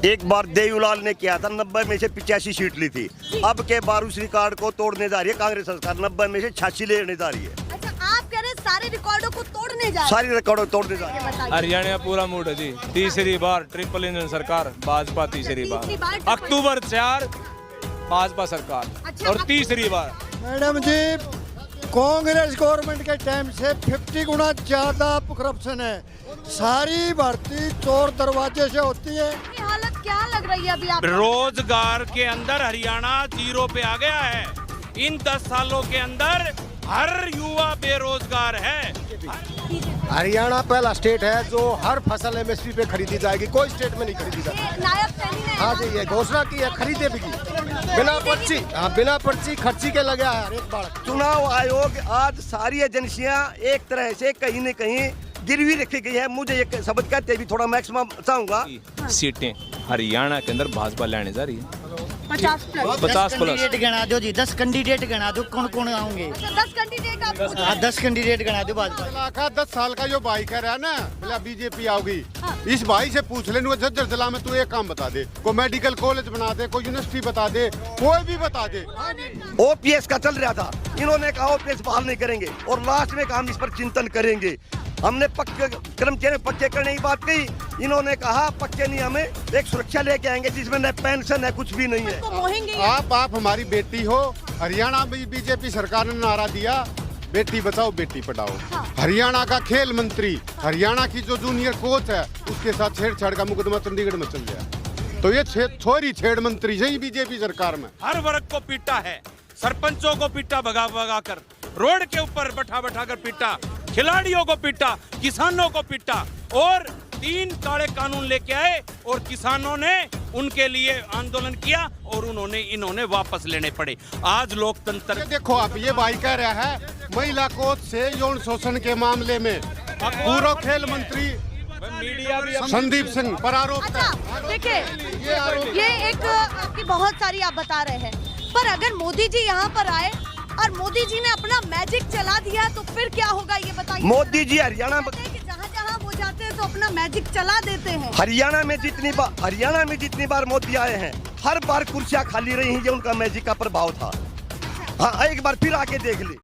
एक बार देवीलाल ने किया था, 90 में से 85 सीट ली थी। अब के बार उस रिकॉर्ड को तोड़ने जा रही है कांग्रेस सरकार, 90 में से 86 लेने जा रही है। अच्छा, आप कह रहे सारे रिकॉर्डों को तोड़ने जा रहे हैं? सारी रिकॉर्ड तोड़ने जा रही है। हरियाणा पूरा मूड है जी, तीसरी बार ट्रिपल इंजन सरकार भाजपा, तीसरी बार अक्टूबर 4 भाजपा सरकार और तीसरी बार। मैडम जी, कांग्रेस गवर्नमेंट के टाइम से 50 गुना ज्यादा करप्शन है। सारी भर्ती चोर दरवाजे से होती है। ये हालत क्या लग रही है अभी आप? रोजगार के अंदर हरियाणा 0 पे आ गया है। इन 10 सालों के अंदर हर युवा बेरोजगार है। हरियाणा पहला स्टेट है जो हर फसल एमएसपी पे खरीदी जाएगी, कोई स्टेट में नहीं खरीदी जाएगी। नायब सैनी ने हाँ जी, ये घोषणा की है, खरीदे भी की बिना पर्ची। हाँ, बिना पर्ची खर्ची के लगे है हर एक बार। चुनाव आयोग आज सारी एजेंसियां एक तरह से कहीं न कहीं गिरवी रखी गई है। मुझे एक शब्द कहते भी थोड़ा मैक्सिमम चाहूंगा, सीटें हरियाणा के अंदर भाजपा लेने जा रही है 50 प्लस। 50 प्लस। कैंडिडेट गिना दो जी, 10 कैंडिडेट गिना दो, कौन कौन आएंगे? अच्छा, 10 कैंडिडेट आप पूछ रहे हैं? 10 कैंडिडेट गिना दो भाजपा। 10 साल का जो भाई कह रहा है ना, बोला बीजेपी आओगी, इस भाई से पूछ लेने झज्जर जिला में तू एक काम बता दे, कोई मेडिकल कॉलेज बना दे, कोई यूनिवर्सिटी बता दे, कोई भी बता दे। ओपीएस का चल रहा था, इन्होंने कहा ओपीएस बहाल नहीं करेंगे और लास्ट में कहा हम इस पर चिंतन करेंगे। हमने पक्के कर्मचारी पक्के करने की बात कही, इन्होंने कहा पक्के नहीं, हमें एक सुरक्षा लेके आएंगे जिसमें न पेंशन है, कुछ भी नहीं है। तो मोहेंगे ही। आप हमारी बेटी हो। हरियाणा में बीजेपी सरकार ने नारा दिया, बेटी बचाओ बेटी पढ़ाओ। हरियाणा का खेल मंत्री, हरियाणा की जो जूनियर कोच है, उसके साथ छेड़छाड़ का मुकदमा चंडीगढ़ में चल गया। तो ये छोरी छेड़ मंत्री यही बीजेपी सरकार में हर वर्ग को पीटा है, सरपंचों को पीटा भगा भगा कर, रोड के ऊपर बैठा बैठा कर पीटा, खिलाड़ियों को पीटा, किसानों को पीटा और 3 काले कानून लेके आए और किसानों ने उनके लिए आंदोलन किया और इन्होंने वापस लेने पड़े। आज लोकतंत्र देखो, आप ये भाई कह रहा है महिला कोच से यौन शोषण के मामले में पूर्व खेल मंत्री मीडिया भी संदीप सिंह पर आरोप है। अच्छा, देखिए ये एक आपकी बहुत सारी आप बता रहे हैं, पर अगर मोदी जी यहाँ पर आए और मोदी जी ने अपना मैजिक चला दिया तो फिर क्या होगा ये बताइए। मोदी जी हरियाणा जहाँ जहाँ वो जाते हैं तो अपना मैजिक चला देते हैं। हरियाणा में जितनी बार मोदी आए हैं, हर बार कुर्सियां खाली रही हैं, ये उनका मैजिक का प्रभाव था। हाँ, एक बार फिर आके देख ली।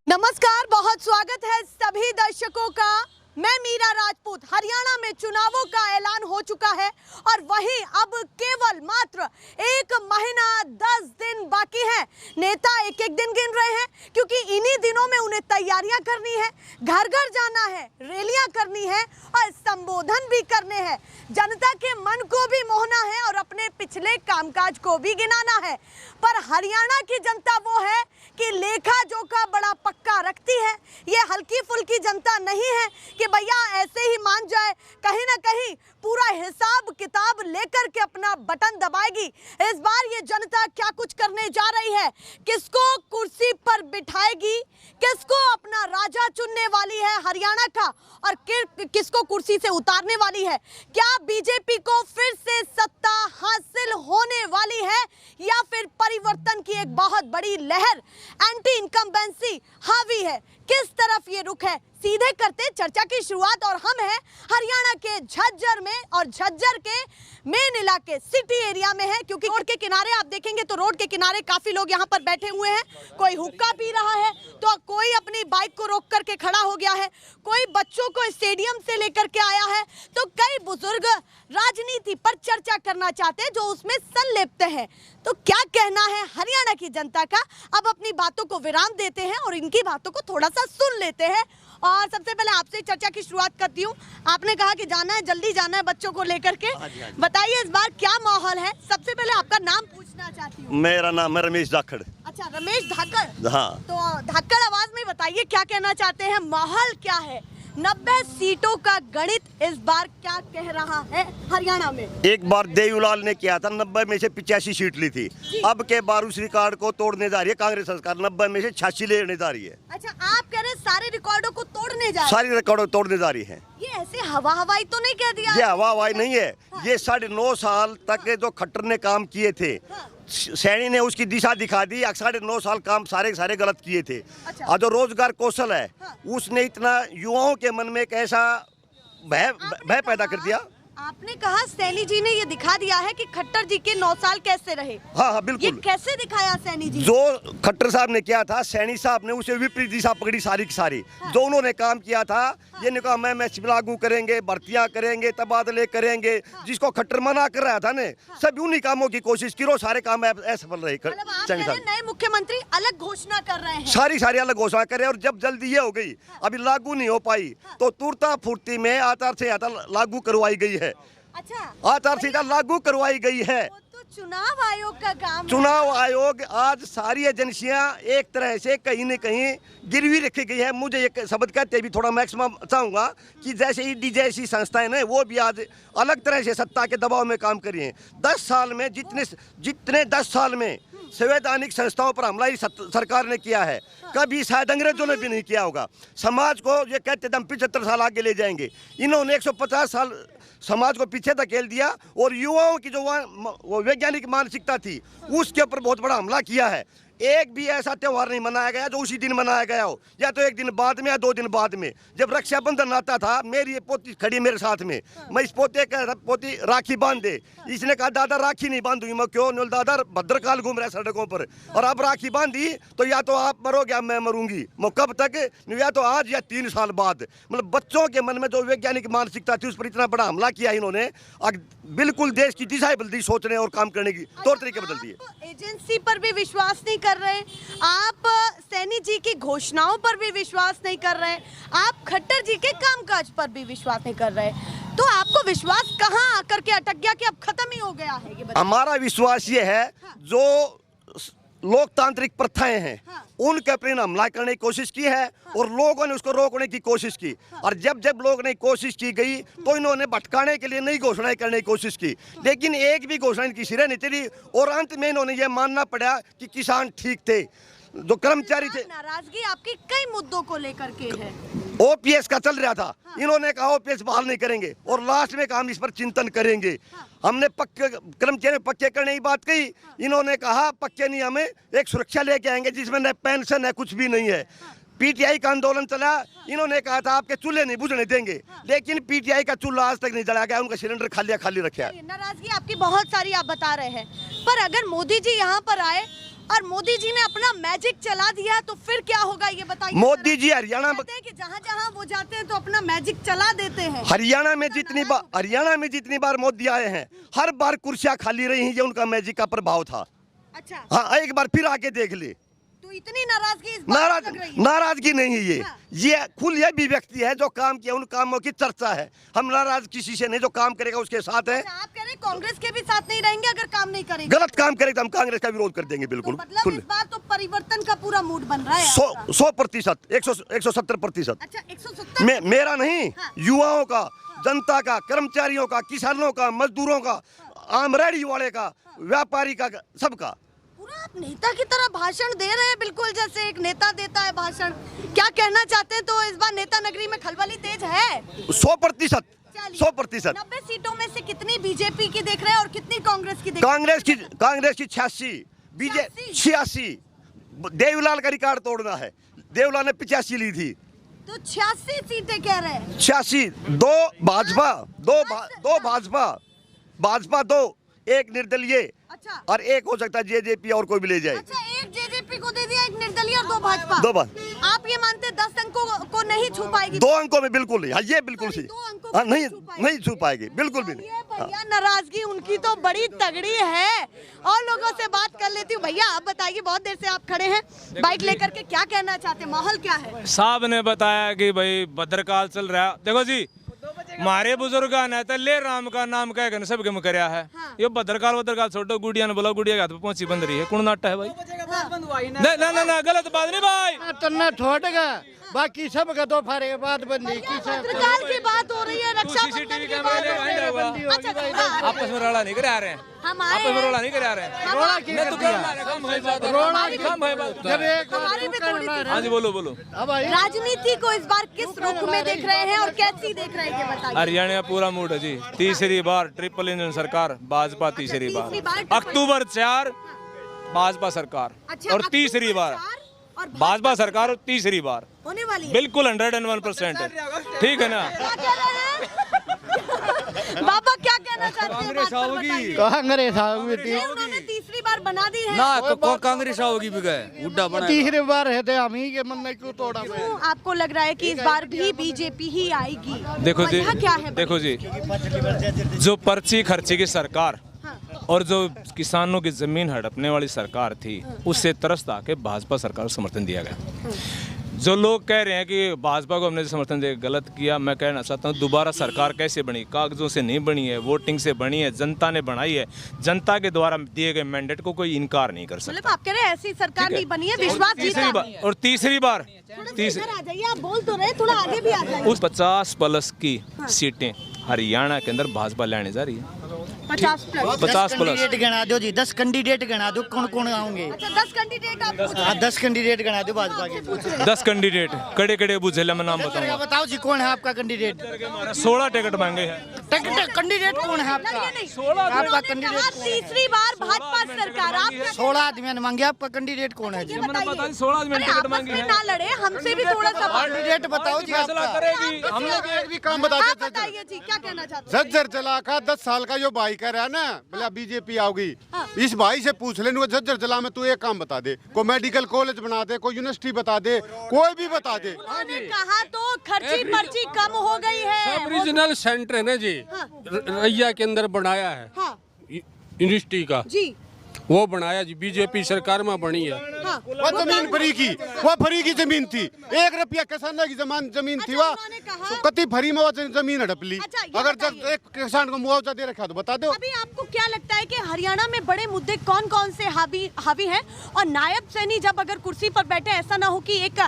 नमस्कार, बहुत स्वागत है सभी दर्शकों का। मैं मीरा राजपूत। हरियाणा में चुनावों का ऐलान हो चुका है और वहीं अब केवल मात्र 1 महीना 10 दिन बाकी है। नेता एक एक दिन गिन रहे हैं क्योंकि इन्हीं दिनों में उन्हें तैयारियां करनी है, घर घर जाना है, रैलियां करनी है और संबोधन भी करने हैं। जनता के मन को भी मोहना है और अपने पिछले कामकाज को भी गिनाना है। पर हरियाणा की जनता वो है कि लेखा जोखा बड़ा पक्का रखती है। ये हल्की फुल्की जनता नहीं है कि भैया ऐसे ही मान जाए, कहीं ना कहीं पूरा हिसाब किताब लेकर के अपना बटन दबाएगी। इस बार ये जनता क्या कुछ करने जा रही है, किसको कुर्सी पर बिठाएगी, किसको अपना राजा चुनने वाली है हरियाणा का और किसको कुर्सी से उतारने वाली है। क्या बीजेपी को फिर से सत्ता हासिल होने वाली है या फिर परिवर्तन की एक बहुत बड़ी लहर एंटी इनकम्बेंसी हावी है। किस तरफ ये रुख है, सीधे करते चर्चा की शुरुआत। और हम हैं हरियाणा के झज्जर में और झज्जर के मेन इलाके सिटी एरिया में है, क्योंकि रोड के किनारे आप देखेंगे तो रोड के किनारे काफी लोग यहाँ पर बैठे हुए हैं। कोई हुक्का पी रहा है तो कोई अपनी बाइक को रोक करके खड़ा हो गया है, कोई बच्चों को स्टेडियम से लेकर के आया है, तो कई बुजुर्ग राजनीति पर चर्चा करना चाहते हैं जो उसमें संलिप्त है। तो क्या कहना है हरियाणा की जनता का, अब अपनी बातों को विराम देते हैं और इनकी बातों को थोड़ा सा सुन लेते हैं। और सबसे पहले आपसे चर्चा की शुरुआत करती हूँ। आपने कहा कि जाना है, जल्दी जाना है बच्चों को लेकर के, बताइए इस बार क्या माहौल है। सबसे पहले आपका नाम पूछना चाहती हूँ। मेरा नाम है रमेश धाकड़। अच्छा, रमेश धाकड़। हाँ, तो धाकड़ आवाज में बताइए क्या कहना चाहते हैं, माहौल क्या है, 90 सीटों का गणित इस बार क्या कह रहा है हरियाणा में। एक बार देवीलाल ने किया था, 90 में से 85 सीट ली थी। अब के बार उस रिकॉर्ड को तोड़ने जा रही है कांग्रेस सरकार, 90 में से 86 लेने जा रही है। अच्छा, आप कह रहे सारे रिकॉर्डों को तोड़ने जा रहे हैं। सारी रिकॉर्ड तोड़ने जा रही है। ये ऐसे हवा हवाई तो नहीं कह दिया? ये हवा हवाई नहीं है, ये 9.5 साल तक जो खट्टर ने काम किए थे, सैनी ने उसकी दिशा दिखा दी। 9.5 साल काम सारे गलत किए थे। अच्छा। और जो रोजगार कौशल है, उसने इतना युवाओं के मन में एक ऐसा भय पैदा कर दिया। आपने कहा सैनी जी ने ये दिखा दिया है कि खट्टर जी के 9 साल कैसे रहे। हाँ ये बिल्कुल। कैसे दिखाया सैनी जी? जो खट्टर साहब ने किया था, सैनी साहब ने उसे विपरीत दिशा पकड़ी सारी की सारी। जो उन्होंने काम किया था, ये नहीं कहा मैं लागू करेंगे, भर्तियां करेंगे, तबादले करेंगे। जिसको खट्टर मना कर रहा था ने, सब उन्हीं कामों की कोशिश की, सारे काम असफल रहे। मतलब आप कह रहे हैं नए मुख्यमंत्री अलग घोषणा कर रहे हैं। सारी अलग घोषणा करे, और जब जल्दी ये हो गई, अभी लागू नहीं हो पाई, तो तुरता फुर्ती में आचार संहिता लागू करवाई गई है। अच्छा, आचार संहिता लागू करवाई गई है। वो तो चुनाव आयोग का काम है। चुनाव आयोग आज सारी एजेंसियां एक तरह से कहीं न कहीं गिरवी रखी गई है। मुझे एक शब्द कहते भी थोड़ा मैक्सिमम चाहूंगा कि जैसे ईडी जैसी संस्थाएं हैं, वो भी आज अलग तरह से सत्ता के दबाव में काम कर रही हैं। 10 साल में जितने 10 साल में संवैधानिक संस्थाओं पर हमला सरकार ने किया है, कभी शायद अंग्रेजों ने भी नहीं किया होगा। समाज को ये कहते थे हम 75 साल आगे ले जाएंगे, इन्होंने 150 साल समाज को पीछे धकेल दिया, और युवाओं की जो वो वैज्ञानिक मानसिकता थी, उसके ऊपर बहुत बड़ा हमला किया है। एक भी ऐसा त्यौहार नहीं मनाया गया जो उसी दिन मनाया गया हो, या तो एक दिन बाद में या 2 दिन बाद में। जब रक्षाबंधन आता था, मेरी ये पोती खड़ी मेरे साथ में, मैं इस पोती राखी बांध दे, इसने कहा दादा राखी नहीं बांधूंगी। मैं क्यों? नहीं, दादा भद्रकाल घूम रहा है सड़कों पर, और अब राखी बांधी तो या तो आप मरोगे या मैं मरूंगी। मैं कब तक? या तो आज या 3 साल बाद। मतलब बच्चों के मन में जो वैज्ञानिक मानसिकता थी, उस पर इतना बड़ा हमला किया इन्होंने। बिल्कुल देश की दिशा बदल दी, सोचने और काम करने की तौर तरीके बदल दिए। एजेंसी पर भी विश्वास नहीं कर रहे, आप सैनी जी की घोषणाओं पर भी विश्वास नहीं कर रहे, आप खट्टर जी के कामकाज पर भी विश्वास नहीं कर रहे, तो आपको विश्वास कहाँ आकर के अटक गया कि अब खत्म ही हो गया है? ये बताइए। हमारा विश्वास ये है, जो लोकतांत्रिक प्रथाएं हैं, उनके पर हमला करने की कोशिश की है, और लोगों ने उसको रोकने की कोशिश की। और जब जब लोगों ने कोशिश की गई, तो इन्होंने भटकाने के लिए नई घोषणाएं करने की कोशिश की, लेकिन एक भी घोषणा इनकी सिरे नहीं चली। और अंत में इन्होंने ये मानना पड़ा कि किसान ठीक थे, जो कर्मचारी थे। नाराजगी आपकी कई मुद्दों को लेकर के है। ओपीएस का चल रहा था, इन्होंने कहा ओपीएस बहाल नहीं करेंगे, और लास्ट में कहा हम इस पर चिंतन करेंगे। हमने पक्के कर्मचारी पक्के करने की बात कही, इन्होंने कहा पक्के नहीं, हमें एक सुरक्षा लेके आएंगे जिसमें न पेंशन है, कुछ भी नहीं है। पीटीआई का आंदोलन चला, इन्होंने कहा था आपके चूल्हे नहीं बुझने देंगे, लेकिन पीटीआई का चूल्हा आज तक नहीं जलाया गया, उनका सिलेंडर खाली रखा है। नाराजगी आपकी बहुत सारी आप बता रहे हैं, पर अगर मोदी जी यहाँ पर आए और मोदी जी ने अपना मैजिक चला दिया, तो फिर क्या होगा ये बताइए। मोदी जी हरियाणा में कि जहाँ जहाँ वो जाते हैं तो अपना मैजिक चला देते हैं। हरियाणा में जितनी बार मोदी आए हैं, हर बार कुर्सियां खाली रही हैं, ये उनका मैजिक का प्रभाव था। अच्छा, हाँ, एक बार फिर आके देख ले। तो इतनी नाराजगी इस बात लग रही है? नाराजगी नहीं है ये खुल ये भी व्यक्ति है जो काम किया, उन कामों की चर्चा है। हम नाराज किसी से नहीं, जो काम करेगा उसके साथ है। अच्छा, आप कह रहे हैं कांग्रेस के भी साथ नहीं रहेंगे अगर काम नहीं करेंगे? गलत काम करेगा तो हम कांग्रेस का विरोध कर देंगे, बिल्कुल। तो मतलब इस बार तो परिवर्तन का पूरा मूड बन रहा है आपका। 100%, 170%। अच्छा, 170? मेरा नहीं, युवाओं का, जनता का, कर्मचारियों का, किसानों का, मजदूरों का, आम रेहड़ी वाले का, व्यापारी का, सबका। आप नेता की तरह भाषण दे रहे हैं, बिल्कुल जैसे एक नेता देता है भाषण। क्या कहना चाहते हैं? तो इस बार नेता नगरी में खलबली तेज है। 100%। 90 सीटों में से कितनी बीजेपी की देख रहे हैं और कितनी कांग्रेस की देख रहे हैं? कांग्रेस की 86, बीजेपी 86। देवलाल का रिकॉर्ड तोड़ना है, देवलाल ने 85 ली थी, तो 86 सीटें कह रहे हैं। 86, 2 भाजपा, 2 एक निर्दलीय। अच्छा, और एक हो सकता है जेजेपी, और कोई भी ले जाए। अच्छा, एक जेजेपी को दे दिया, एक निर्दलीय और 2 भाजपा। 2 बार। आप ये मानते 10 अंकों को नहीं छू पाएगी? 2 अंकों में बिल्कुल नहीं। हाँ, ये बिल्कुल सही। 2 अंकों हाँ, को नहीं छू पाएगी, बिल्कुल भी नहीं। भैया, नाराजगी उनकी तो बड़ी तगड़ी है। और लोगों से बात कर लेती हूँ। भैया, आप बताइए, बहुत देर से आप खड़े हैं बाइक लेकर के, क्या कहना चाहते हैं? माहौल क्या है? साहब ने बताया कि भाई भद्रकाल चल रहा है। देखो जी, हमारे बुजुर्ग ने तो ले राम का नाम कह कर सब गम करया है। ये भद्रकाल छोटो, गुड़िया ने बोला, गुड़िया के हाथ पे पहुंची बंद रही है। कौन नाटा है भाई? ना, गलत बात नहीं भाई। तन्ना ठोटगा, बाकी सब का 2 फारे के बाद बंदी की भद्रकाल की बात हो रही है, रक्षाबंधन सीसीटीवी की कैमरे बात ले हो रही आए है। हुआ। अच्छा, आपस में रोड़ा नहीं करा रहे हैं, हम आए आपस में रोड़ा नहीं करा रहे हैं। रोड़ा की मैं तो कर कर दिया। कम है बात, जब एक हमारी भी थोड़ी सी- हाँ जी, बोलो। अब आई राजनीति को इस बार किस रुख में देख रहे हैं और कैसी देख रहे हैं, ये बताइए। हरियाणा पूरा मूड है जी। तीसरी बार ट्रिपल इंजन सरकार, भाजपा तीसरी बार। अक्टूबर 4 भाजपा सरकार, अच्छा, और तीसरी बार और भाजपा सरकार, और तीसरी बार होने वाली है। बिल्कुल 101% है। ठीक है ना? क्या कह रहे हैं? कहना चाहते हैं बात पर बताइए। कांग्रेस आओगी ये उन्होंने तीसरी बार बना दी है। ना कांग्रेस आओगी भी गए उड्डा बना तीसरी बार है हम ही के मन में क्यों तोड़ा क्यों आपको लग रहा है कि इस बार भी बीजेपी ही आएगी? देखो जी, वजह क्या है? देखो जी, जो पर्ची खर्ची की सरकार और जो किसानों की जमीन हड़पने वाली सरकार थी, उससे त्रस्त आके भाजपा सरकार को समर्थन दिया गया। जो लोग कह रहे हैं कि भाजपा को हमने समर्थन दे गलत किया, मैं कहना चाहता हूँ दोबारा सरकार कैसे बनी? कागजों से नहीं बनी है, वोटिंग से बनी है, जनता ने बनाई है। जनता के द्वारा दिए गए मैंडेट को कोई इनकार नहीं कर सकता। मतलब आप कह रहे हैं ऐसी सरकार नहीं बनी है, विश्वास जीता। और तीसरी बार इधर आ जाइए, आप बोल तो रहे, थोड़ा आगे भी आ जाइए। उस 50+ की सीटें हरियाणा के अंदर भाजपा लेने जा रही है। 50 प्लस। 50+। गिना दो जी, 10 कैंडिडेट गिना दो, कौन कौन आएंगे? अच्छा 10 कैंडिडेट आप पूछ रहे हैं? 10 कैंडिडेट गिना दो भाजपा के। 10 कैंडिडेट कड़े कड़े बुझेला मैं नाम बताऊंगा। बताओ जी कौन है आपका कैंडिडेट? 16 टिकट मांगे हैं। कैंडिडेट कौन है आपका? नहीं, नहीं। 16 आपका उन्होंने कैंडिडेट कहा तीसरी बार भाजपा सरकार। आप क्या 16 आदमी ने मांगे, आपका कैंडिडेट कौन है जी? ये बताइए। 16 आदमी ने अरे टिकट आपस मांगी में है। ना लड़े, हमसे भी थोड़ा सा कैंडिडेट बताओ जी फैसला आपका। करेगी। हमने एक भी काम बता आप दे बताइए जी, क्या कहना चाहते हैं? झज्जर चला का 10 साल का जो भाई कह रहा है ना, बोला बीजेपी आओगी। इस भाई से पूछ लेने, झज्जर चला में तू एक काम बता दे, कोई मेडिकल कॉलेज बना दे, कोई यूनिवर्सिटी बता दे, कोई भी बता दे। उन्होंने कहा तो खर्ची पर्ची कम हो गई है। सब रीजनल सेंटर है ना जी, रैया के अंदर बनाया है हाँ यूनिवर्सिटी का, जी वो बनाया जी, बीजेपी सरकार में बनी है। हाँ। वो जमीन फ्री की, वो फ्री की जमीन थी, 1 रुपया किसान की जमीन थी, अच्छा, वह उन्होंने कहा- तो कति फ्री में वो जमीन हड़प ली। अच्छा, ये अगर जब बताइए। एक किसान को मुआवजा दे रखा तो बता दो। अभी आपको क्या लगता है कि हरियाणा में बड़े मुद्दे कौन कौन से हावी हैं, और नायब सैनी जब अगर कुर्सी पर बैठे, ऐसा ना हो कि एक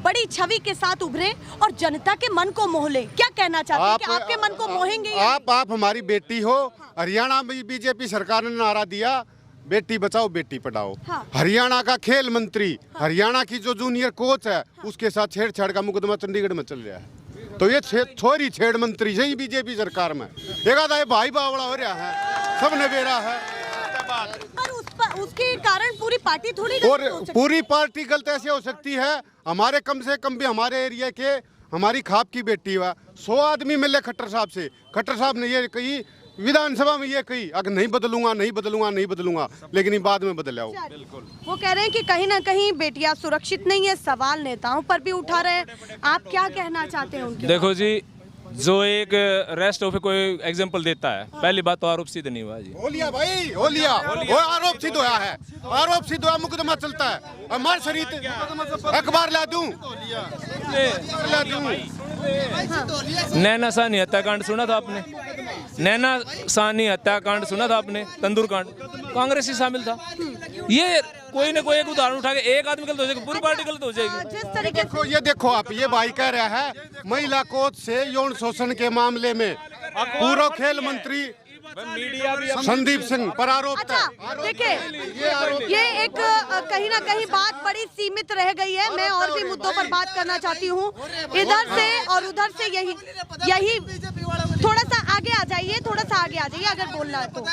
बड़ी छवि के साथ उभरे और जनता के मन को मोह ले? क्या कहना चाहते हैं कि आपके मन को मोहेंगे या आप हमारी बेटी हो। हरियाणा में बीजेपी सरकार ने नारा दिया, बेटी बचाओ बेटी पढ़ाओ। हाँ। हरियाणा का खेल मंत्री, हरियाणा की जो जूनियर कोच है, उसके साथ छेड़छाड़ का मुकदमा चंडीगढ़ में चल रहा है। तो ये छोरी छेड़ मंत्री से ही बीजेपी सरकार में एक आधा भाई बावड़ा हो रहा है, सब नबेरा है। पर उसके कारण पूरी पार्टी थोड़ी और गलत हो सकती पूरी पार्टी गलत ऐसे हो सकती है। हमारे कम से कम भी हमारे एरिया के, हमारी खाप की बेटी हुआ 100 आदमी मिले खट्टर साहब से। खट्टर साहब ने ये कही विधानसभा में, ये कही अगर नहीं बदलूंगा नहीं बदलूंगा नहीं बदलूंगा, लेकिन ये बाद में बदल आओ। वो कह रहे हैं कि कहीं ना कहीं बेटियां सुरक्षित नहीं है, सवाल नेताओं पर भी उठा रहे हैं। आप क्या कहना चाहते हैं उनके? देखो जी, जो एक रेस्ट ऑफ कोई एग्जांपल देता है, पहली बात तो आरोप सिद्ध नहीं हुआ जी। हो लिया भाई, हो लिया, वो आरोप सिद्ध हुआ है, आरोप सिद्ध हुआ, मुकदमा चलता है। और मार शरीत अखबार ला दूं, ला दूं। नैना सानी हत्याकांड सुना था आपने? नैना सानी हत्याकांड सुना था आपने? तंदूर कांड, कांग्रेस ही शामिल था। ये कोई ना कोई एक उदाहरण उठा के एक आदमी गलत हो जाएगा, पूरी पार्टी गलत हो जाएगी। जिस तरीके से ये देखो आप, ये भाई कह रहा है महिला कोच से यौन शोषण के मामले में पूर्व खेल मंत्री मीडिया भी संदीप सिंह पर आरोप अच्छा देखिए, ये एक कहीं ना कहीं बात बड़ी सीमित रह गई है। मैं और भी मुद्दों पर बात करना चाहती हूँ, इधर से और उधर से। यही थोड़ा सा आगे आ जाइए, थोड़ा सा आगे आ जाइए अगर बोलना है तो।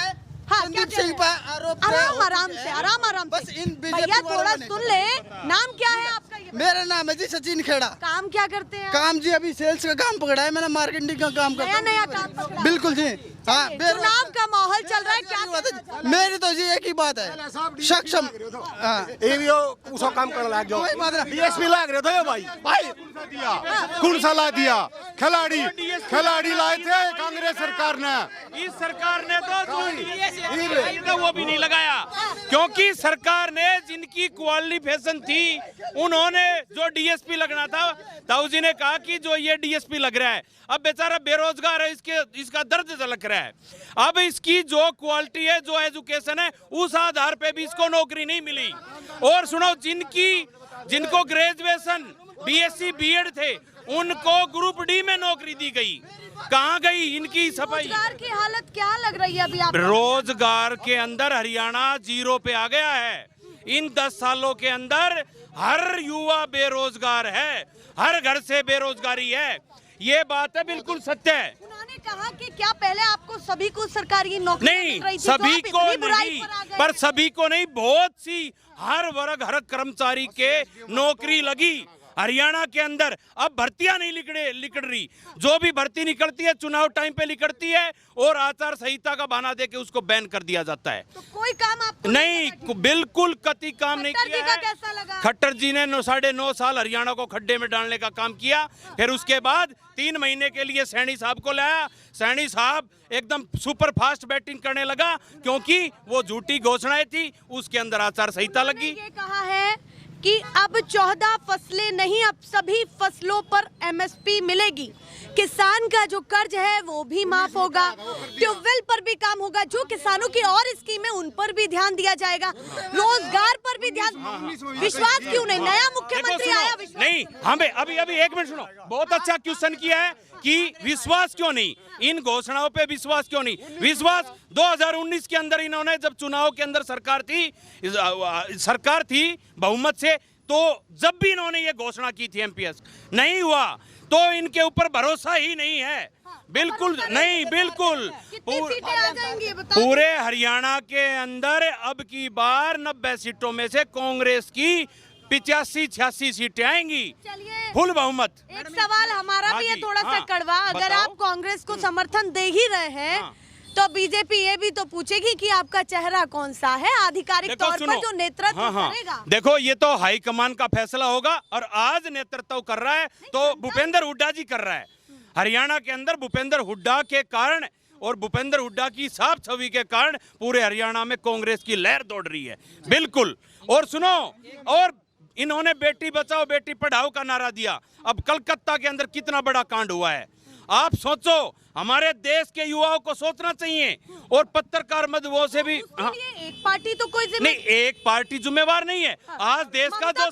हाँ, क्या सिंह पर आरोप थे। आराम से बस इन भैया थोड़ा सुन ले। नाम क्या है आपका? ये मेरा नाम है जी सचिन खेड़ा। काम क्या करते हैं? काम जी अभी सेल्स का काम पकड़ा है मैंने, मार्केटिंग का काम करता नया हूं। काम पकड़ा है। बिल्कुल जी। हाँ, चुनाव का माहौल चल रहा है, क्या कहना चाहते हैं? मेरी तो जी एक ही बात है, सक्षम। हाँ, उसको काम करने लग जाओ। कोई बात नहीं। डीएसपी लग रहे थे भाई कौन सा ला दिया? खिलाड़ी लाए थे कांग्रेस सरकार ने। इस सरकार ने तो वो भी नहीं लगाया, क्योंकि सरकार ने जिनकी क्वालिफिकेशन थी, उन्होंने जो डीएसपी लगना था, ताऊ जी ने कहा कि जो ये डीएसपी लग रहा है, अब बेचारा बेरोजगार है, इसका दर्द झलक रहा है। अब इसकी जो क्वालिटी है, जो एजुकेशन है, उस आधार पे भी इसको नौकरी नहीं मिली। और सुनो, जिनको ग्रेजुएशन बीएससी बीएड थे, उनको ग्रुप डी में नौकरी दी गई। कहाँ गई इनकी सफाई? रोजगार की हालत क्या लग रही है अभी आप? रोजगार के अंदर हरियाणा 0 पे आ गया है। इन 10 सालों के अंदर हर युवा बेरोजगार है, हर घर से बेरोजगारी है। ये बात है, बिल्कुल सत्य है। उन्होंने कहा कि क्या पहले आपको सभी को सरकारी नौकरी नहीं, मिल रही थी, सभी तो को आप इतनी बुराई नहीं, पर आ गए पर हैं? सभी को नहीं, बहुत सी हर वर्ग हर कर्मचारी के नौकरी लगी। हरियाणा के अंदर अब भर्तियां नहीं लिकड़ रही, जो भी भर्ती निकलती है चुनाव टाइम पे निकलती है और आचार संहिता का बहाना देके उसको बैन कर दिया जाता है। तो कोई काम आपको नहीं, बिल्कुल कति काम नहीं खट्टर जी किया का है। कैसा लगा? खट्टर जी ने 9.5 साल हरियाणा को खड्डे में डालने का काम किया, फिर उसके बाद 3 महीने के लिए सैनी साहब को लाया। सैनी साहब एकदम सुपर फास्ट बैटिंग करने लगा क्योंकि वो झूठी घोषणाएं थी, उसके अंदर आचार संहिता लगी। ये कहा है कि अब 14 फसलें नहीं, अब सभी फसलों पर एमएसपी मिलेगी। किसान का जो कर्ज है वो भी माफ होगा, ट्यूबवेल पर भी काम होगा, जो किसानों की और स्कीमें उन पर भी ध्यान दिया जाएगा, रोजगार पर भी ध्यान। विश्वास क्यों नहीं? नया मुख्यमंत्री आया, विश्वास नहीं, हमें अभी 1 मिनट सुनो। बहुत अच्छा क्वेश्चन किया है कि विश्वास क्यों नहीं, इन घोषणाओं पे विश्वास क्यों नहीं? विश्वास 2019 के अंदर इन्होंने जब चुनाव के अंदर सरकार थी बहुमत से, तो जब भी इन्होंने ये घोषणा की थी एमपीएस नहीं हुआ, तो इनके ऊपर भरोसा ही नहीं है। बिल्कुल नहीं, बिल्कुल पूरे हरियाणा के अंदर अब की बार 90 सीटों में से कांग्रेस की 85-86 सीटें आएंगी, फुल बहुमत। एक सवाल हमारा भी है थोड़ा सा कड़वा, अगर आप कांग्रेस को समर्थन दे ही रहे हैं तो बीजेपी ये भी तो पूछेगी कि आपका चेहरा कौन सा है, आधिकारिक तौर पर जो नेतृत्व करेगा। देखो, ये तो हाईकमान का फैसला होगा और आज नेतृत्व कर रहा है तो भूपेंद्र हुड्डा जी कर रहा है। हरियाणा के अंदर भूपेंद्र हुड्डा के कारण और भूपेंद्र हुड्डा की साफ छवि के कारण पूरे हरियाणा में कांग्रेस की लहर दौड़ रही है। बिल्कुल। और सुनो, और इन्होंने बेटी बचाओ बेटी पढ़ाओ का नारा दिया। अब कलकत्ता के अंदर कितना बड़ा कांड हुआ है, आप सोचो। हमारे देश के युवाओं को सोचना चाहिए। और पत्रकार मधुओ से भी एक पार्टी तो कोई नहीं, एक पार्टी जिम्मेवार नहीं है। आज देश का जो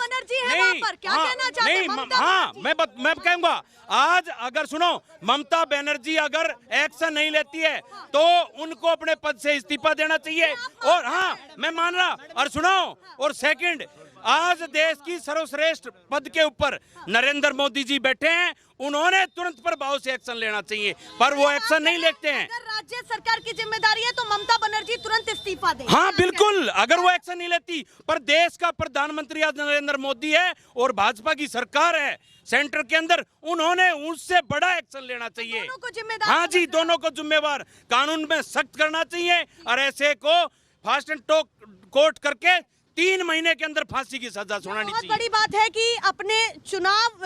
मैं कहूंगा, आज अगर सुनो, ममता बनर्जी अगर एक्शन नहीं लेती है तो उनको अपने पद से इस्तीफा देना चाहिए। और हाँ, मैं मान रहा, और सुनो, और सेकंड, आज देश की सर्वश्रेष्ठ पद के ऊपर नरेंद्र मोदी जी बैठे हैं, उन्होंने तुरंत प्रभाव से एक्शन लेना चाहिए, पर वो एक्शन नहीं लेते हैं। अगर राज्य सरकार की जिम्मेदारी है तो ममता बनर्जी तुरंत इस्तीफा दे। हाँ बिल्कुल, अगर वो एक्शन नहीं लेती, पर देश का प्रधानमंत्री आज नरेंद्र मोदी है और भाजपा की सरकार है सेंटर के अंदर, उन्होंने उससे बड़ा एक्शन लेना चाहिए। दोनों को जिम्मेदार। हाँ जी, दोनों को जिम्मेवार, कानून में सख्त करना चाहिए और ऐसे को फास्ट एंड कोर्ट करके 3 महीने के अंदर फांसी की सजा सुनानी चाहिए। बहुत बड़ी बात है कि अपने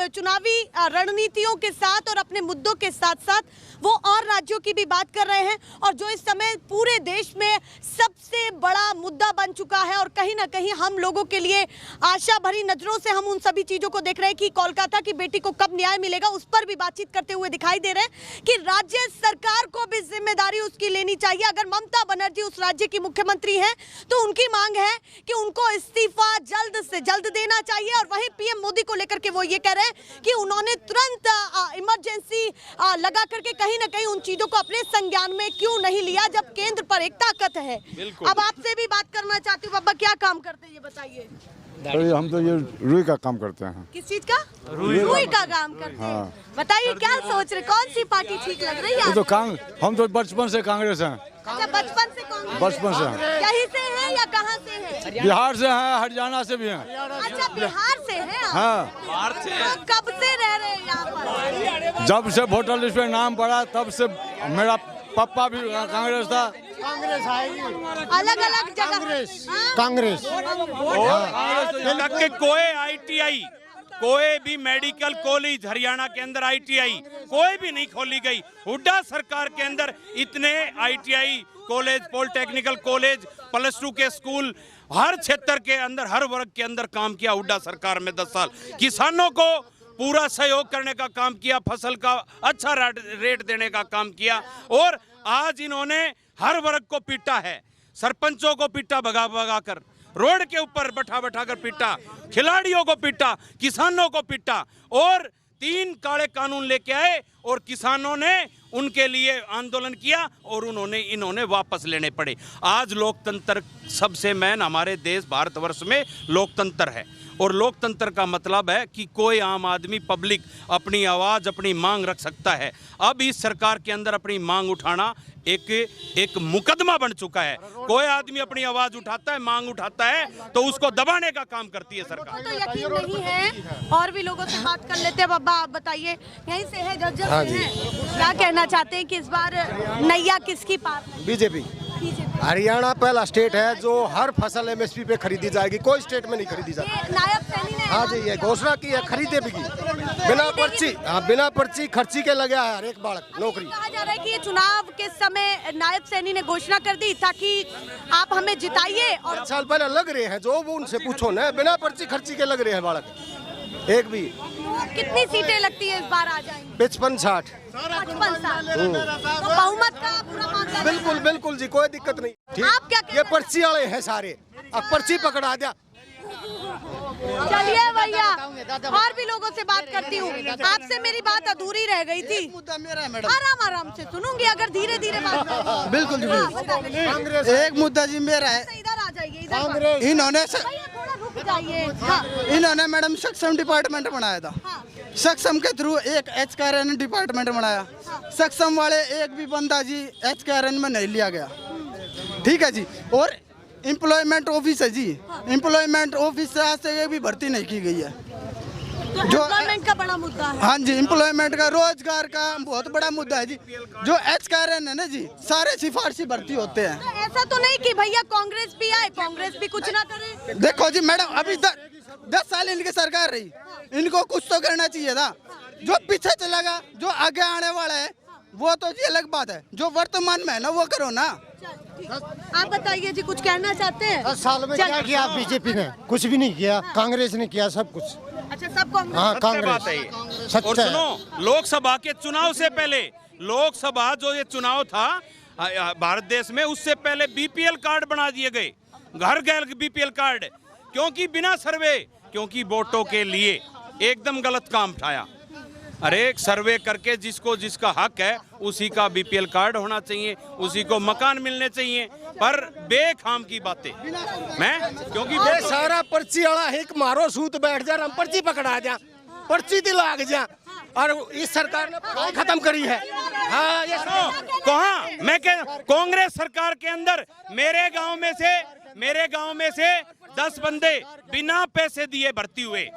चुनावी रणनीतियों के साथ और अपने मुद्दों के साथ साथ वो और राज्यों की भी बात कर रहे हैं, और जो इस समय पूरे देश में सबसे बड़ा मुद्दा बन चुका है और कहीं ना कहीं हम लोगों के लिए आशा भरी नजरों से हम उन सभी चीजों को देख रहे हैं कि कोलकाता की बेटी को कब न्याय मिलेगा, उस पर भी बातचीत करते हुए दिखाई दे रहे हैं कि राज्य सरकार को भी जिम्मेदारी उसकी लेनी चाहिए। अगर ममता बनर्जी उस राज्य की मुख्यमंत्री है तो उनकी मांग है कि उनको इस्तीफा जल्द से जल्द देना चाहिए। और वहीं पीएम मोदी को लेकर के वो ये कह रहे हैं कि उन्होंने तुरंत इमरजेंसी लगा करके कहीं ना कहीं उन चीजों को अपने संज्ञान में क्यों नहीं लिया, जब केंद्र पर एक ताकत है। अब आपसे भी बात करना चाहती हूँ, बाबा क्या काम करते हैं ये बताइए। हम तो ये रुई का काम करते हैं। किस चीज का? रुई का काम करते हैं। बताइए क्या सोच रहे, कौन सी पार्टी ठीक लग रही है? तो हम तो बचपन से कांग्रेस हैं। अच्छा, बचपन से कांग्रेस? बचपन से। यहीं से है या कहाँ से है? बिहार से हैं, हरियाणा से भी हैं। अच्छा, बिहार से है आप? हाँ। बिहार से। तो कब से रह रहे हैं यहाँ पर? जब से वोटर लिस्ट में नाम पड़ा तब से। मेरा पापा भी कांग्रेस था। कांग्रेस आएगी। अलग अलग जगह कांग्रेस। कोई ITI, कोई भी मेडिकल कॉलेज हरियाणा के अंदर ITI कोई भी नहीं खोली गई। हुड्डा सरकार के अंदर इतने ITI कॉलेज, पॉलिटेक्निकल कॉलेज, +2 के स्कूल, हर क्षेत्र के अंदर, हर वर्ग के अंदर काम किया हुड्डा सरकार में 10 साल। किसानों को पूरा सहयोग करने का काम किया, फसल का अच्छा रेट देने का काम किया, और आज इन्होंने हर वर्ग को पीटा है। सरपंचों को पीटा भगा कर, रोड के ऊपर बैठा कर पीटा, खिलाड़ियों को पीटा, किसानों को पीटा, और 3 काले कानून लेके आए और किसानों ने उनके लिए आंदोलन किया और इन्होंने वापस लेने पड़े। आज लोकतंत्र सबसे मेन हमारे देश भारतवर्ष में लोकतंत्र है, और लोकतंत्र का मतलब है कि कोई आम आदमी पब्लिक अपनी आवाज़ अपनी मांग रख सकता है। अब इस सरकार के अंदर अपनी मांग उठाना एक मुकदमा बन चुका है। कोई आदमी अपनी आवाज उठाता है, मांग उठाता है, तो उसको दबाने का काम करती है सरकार। तो यकीन नहीं है, और भी लोगों से बात कर लेते हैं। बाबा आप बताइए, यहीं से है, जज्जर से हैं, क्या कहना चाहते हैं कि इस बार नैया किसकी पार है? बीजेपी। हरियाणा पहला स्टेट है जो हर फसल एमएसपी पे खरीदी जाएगी, कोई स्टेट में नहीं खरीदी जाती। ये नायब सैनी ने हाँ जी, ये घोषणा की है, खरीदे भी की बिना पर्ची। हाँ, बिना पर्ची खर्ची के लगे है हर एक बालक नौकरी। कहा जा रहा है कि ये चुनाव के समय नायब सैनी ने घोषणा कर दी ताकि आप हमें जिताइए, और 5 साल पहले लग रहे हैं जो वो उनसे पूछो ना, बिना पर्ची खर्ची के लग रहे हैं बालक एक भी। कितनी सीटें लगती है इस बार आ जाएंगी? 55-60। 55 साल तो बहुमत का पूरा मामला। बिल्कुल बिल्कुल जी, कोई दिक्कत नहीं। आप क्या ये पर्ची वाले हैं सारे, अब पर्ची पकड़ा दिया। चलिए भैया, और भी लोगों से बात करती हूँ। आपसे मेरी बात अधूरी रह गई थी। मुद्दा मेरा है मैडम, आराम आराम से सुनूंगी, अगर धीरे धीरे बात। बिल्कुल जी, एक मुद्दा जी मेरा है। इधर आ जाइए, इधर इन्होंने भैया थोड़ा रुक जाइए। हाँ, इन्होंने मैडम सक्षम डिपार्टमेंट बनाया था। सक्षम के थ्रू एक HKRN डिपार्टमेंट बनाया। सक्षम वाले एक भी बंदा जी HKRN में नहीं लिया गया, ठीक है जी। और एम्प्लॉयमेंट ऑफिस है जी, एम्प्लॉयमेंट ऑफिस से आज तक एक भी भर्ती नहीं की गई है। जो एम्प्लॉयमेंट का बड़ा मुद्दा है। हाँ जी, एम्प्लॉयमेंट का, रोजगार का बहुत बड़ा मुद्दा है जी। जो HKRN है ना जी, सारे सिफारशी भर्ती होते हैं। तो ऐसा तो नहीं कि भैया कांग्रेस भी आए, कांग्रेस भी कुछ ना करे। देखो जी मैडम, अभी 10 साल इनकी सरकार रही, इनको कुछ तो करना चाहिए था। जो पीछे चला गया, जो आगे आने वाला है वो तो जी अलग बात है, जो वर्तमान में है ना वो करो ना। आप बताइए जी, कुछ कहना चाहते हैं? 10 साल में क्या किया बीजेपी ने? कुछ भी नहीं किया, कांग्रेस ने किया सब कुछ। अच्छा, सब कांग्रेस। हाँ, सत्य बात है ये। और सुनो, लोकसभा के चुनाव से पहले, लोकसभा जो ये चुनाव था भारत देश में, उससे पहले BPL कार्ड बना दिए गए, घर घर BPL कार्ड, क्योंकि बिना सर्वे, क्योंकि वोटों के लिए एकदम गलत काम उठाया। अरे सर्वे करके जिसको जिसका हक है उसी का BPL कार्ड होना चाहिए, उसी को मकान मिलने चाहिए, पर बेखाम की बातें क्योंकि ये सारा पर्ची वाला है, एक मारो सूत बैठ जा, हम पर्ची पकड़ा जा, पर्ची दिला जा, और इस सरकार ने पढ़ाई खत्म करी है। हाँ, ये कहाँ मैं कह, कांग्रेस सरकार के अंदर मेरे गांव में से 10 बंदे बिना पैसे दिए भर्ती हुए,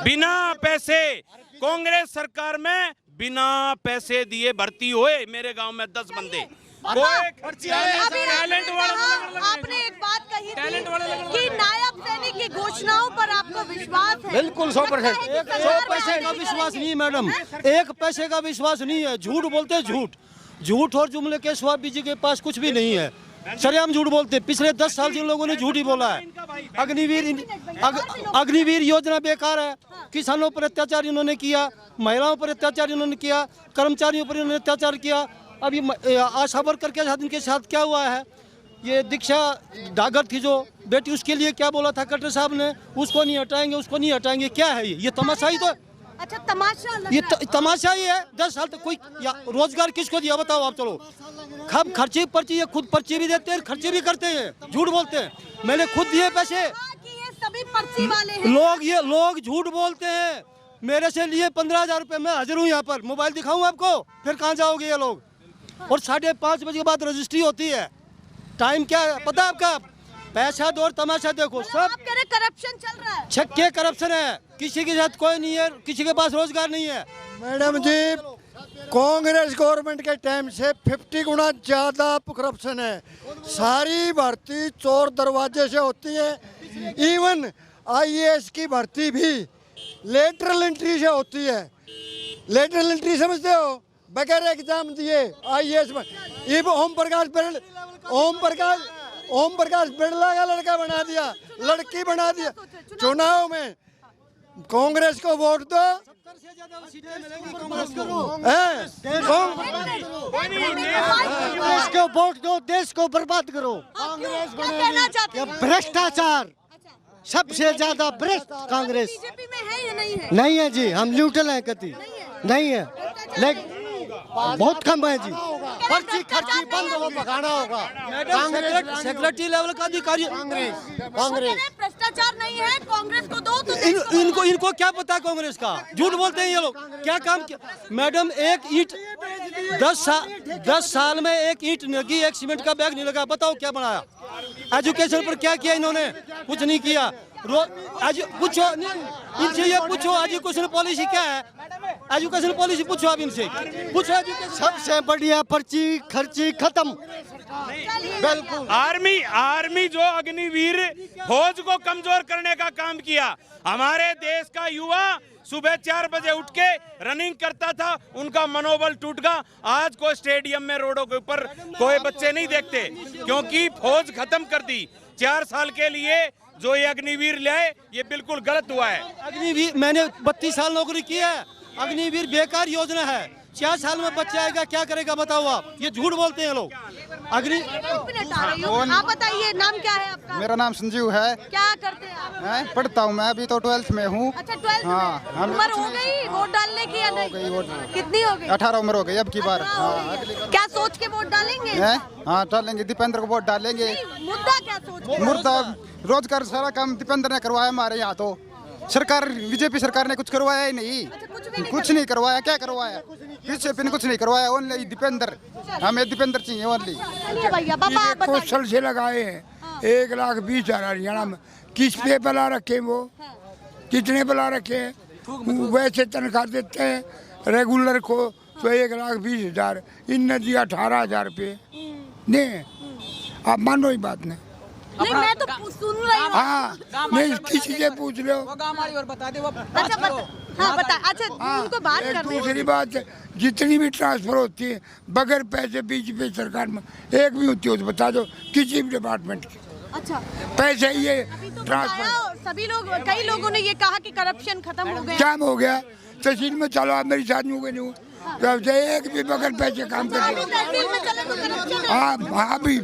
बिना पैसे। कांग्रेस सरकार में बिना पैसे दिए भर्ती हुए मेरे गांव में 10 बंदे। आपने एक बात कही थी कि नायब सैनी की घोषणाओं पर आपको विश्वास है? बिल्कुल 100%। 100 पैसे का विश्वास नहीं मैडम, 1 पैसे का विश्वास नहीं है। झूठ बोलते हैं, झूठ और जुमले के सिवा बीजेपी के पास कुछ भी नहीं है। सरेआम झूठ बोलते। पिछले 10 साल जिन लोगों ने झूठ ही बोला है। अग्निवीर योजना बेकार है, किसानों पर अत्याचार इन्होंने किया, महिलाओं पर अत्याचार इन्होंने किया, कर्मचारियों पर इन्होंने अत्याचार किया। अभी आशा वर्कर के साथ इनके साथ क्या हुआ है? ये दीक्षा डागर थी जो बेटी, उसके लिए क्या बोला था कलेक्टर साहब ने, उसको नहीं हटाएंगे, उसको नहीं हटाएंगे। क्या है ये तमाशा ही तो। अच्छा, तमाशा लग ये रहा है। तमाशा ही है। 10 साल तक कोई रोजगार किसको दिया बताओ आप? चलो, खब खर्ची पर्ची, ये खुद पर्ची भी देते हैं, खर्चे भी करते हैं, झूठ बोलते हैं। मैंने खुद दिए पैसे। कि ये सभी पर्ची वाले हैं। लोग झूठ बोलते हैं। मेरे से लिए 15,000 रुपए, मैं हाजिर हूँ यहाँ पर। मोबाइल दिखाऊं आपको? फिर कहाँ जाओगे ये लोग? और 5:30 बजे के बाद रजिस्ट्री होती है। टाइम क्या है पता है आपका? पैसा दो और तमाशा देखो। सब आप कह रहे करप्शन चल रहा है। छक्के करप्शन है, किसी के साथ कोई नहीं है, किसी के पास रोजगार नहीं है। मैडम जी, कांग्रेस गवर्नमेंट के टाइम से 50 गुना ज्यादा करप्शन है। सारी भर्ती चोर दरवाजे से होती है। इवन IAS की भर्ती भी लेटरल एंट्री से होती है। लेटरल एंट्री समझते हो? बगैर एग्जाम दिए IAS में। ये ओम प्रकाश बिरला का लड़का बना दिया, लड़की बना दिया। चुनाव में कांग्रेस को वोट दो, देश को वोट दो, देश को बर्बाद करो। भ्रष्टाचार सबसे ज्यादा भ्रष्ट कांग्रेस। बीजेपी में है या नहीं है? नहीं है जी, हम न्यूट्रल हैं, कति नहीं है। बहुत कम है जी। पर्ची खर्ची बंद हो, भगाना होगा। मैडम सेक्रेटरी लेवल का अधिकारी कांग्रेस भ्रष्टाचार नहीं है, कांग्रेस को दो तो इनको क्या पता कांग्रेस का? झूठ बोलते हैं ये लोग। क्या काम किया मैडम? एक ईंट 10 साल में एक ईंट लगी, एक सीमेंट का बैग नहीं लगा। बताओ क्या बनाया? एजुकेशन पर क्या किया इन्होंने? कुछ नहीं किया। पूछो इनसे, ये पूछो एजुकेशन पॉलिसी क्या है? एजुकेशन पॉलिसी पूछो आप इनसे, पूछो एजुकेशन। सबसे बढ़िया पर्ची खर्ची खत्म। बिल्कुल। आर्मी जो अग्निवीर फौज को कमजोर करने का काम किया। हमारे देश का युवा सुबह 4 बजे उठ के रनिंग करता था, उनका मनोबल टूट गया। आज को स्टेडियम में रोडों के ऊपर कोई बच्चे नहीं देखते, क्योंकि फौज खत्म कर दी। 4 साल के लिए जो ये अग्निवीर लाए, ये बिल्कुल गलत हुआ है। अग्निवीर मैंने 32 साल नौकरी की है। अग्निवीर बेकार योजना है। 4 साल में बच्चा आएगा, क्या करेगा बताओ आप? ये झूठ बोलते हैं लोग। आप बताइए, नाम क्या है आपका? मेरा नाम संजीव है। क्या करते हैं आप? मैं पढ़ता हूँ, मैं अभी तो 12th में हूँ। अच्छा 12th में। हाँ, उम्र हो गई वोट डालने की या नहीं? हो गई वोट। कितनी हो गई? 18 उम्र हो गई अब की बार। क्या सोच के वोट डालेंगे? हाँ डालेंगे, दीपेंद्र को वोट डालेंगे। मुद्दा क्या सोच के? मुर्दा रोजगार सारा काम दीपेंद्र ने करवाया हमारे यहाँ। तो सरकार बीजेपी सरकार ने कुछ करवाया ही नहीं। कुछ नहीं करवाया। क्या करवाया? बीजेपी ने कुछ नहीं करवाया। ओनली दीपेंद्र, हमें दीपेंद्र चाहिए ओनली। चलिए भैया, पापा आप बताइए। कौशल से लगाए हैं 1,20,000 हरियाणा में। किस पे बुला रखे वो? कितने बुला रखे हैं? वैसे तनख्वाह देते हैं रेगुलर को तो 1,20,000। इनने दिया 18,000 रुपये। नहीं, आप मानो ही बात नहीं। नहीं, मैं तो सुन रही हूँ। हाँ, नहीं किसी से पूछ लो। अच्छा बता। अच्छा उनको बात कर रहे हैं। दूसरी बात, जितनी भी ट्रांसफर होती है बगैर पैसे बीजेपी सरकार में एक भी होती हो तो बता दो, किसी भी डिपार्टमेंट की। अच्छा पैसे ये तो ट्रांसफर सभी लोग, कई लोगों ने ये कहा कि करप्शन खत्म हो गया। क्या हो गया? तहसील में चलो, आप मेरी शादी हो गई नहीं, एक भी बगैर पैसे काम कर। तहसील में चले तो करप्शन है। हाँ, अभी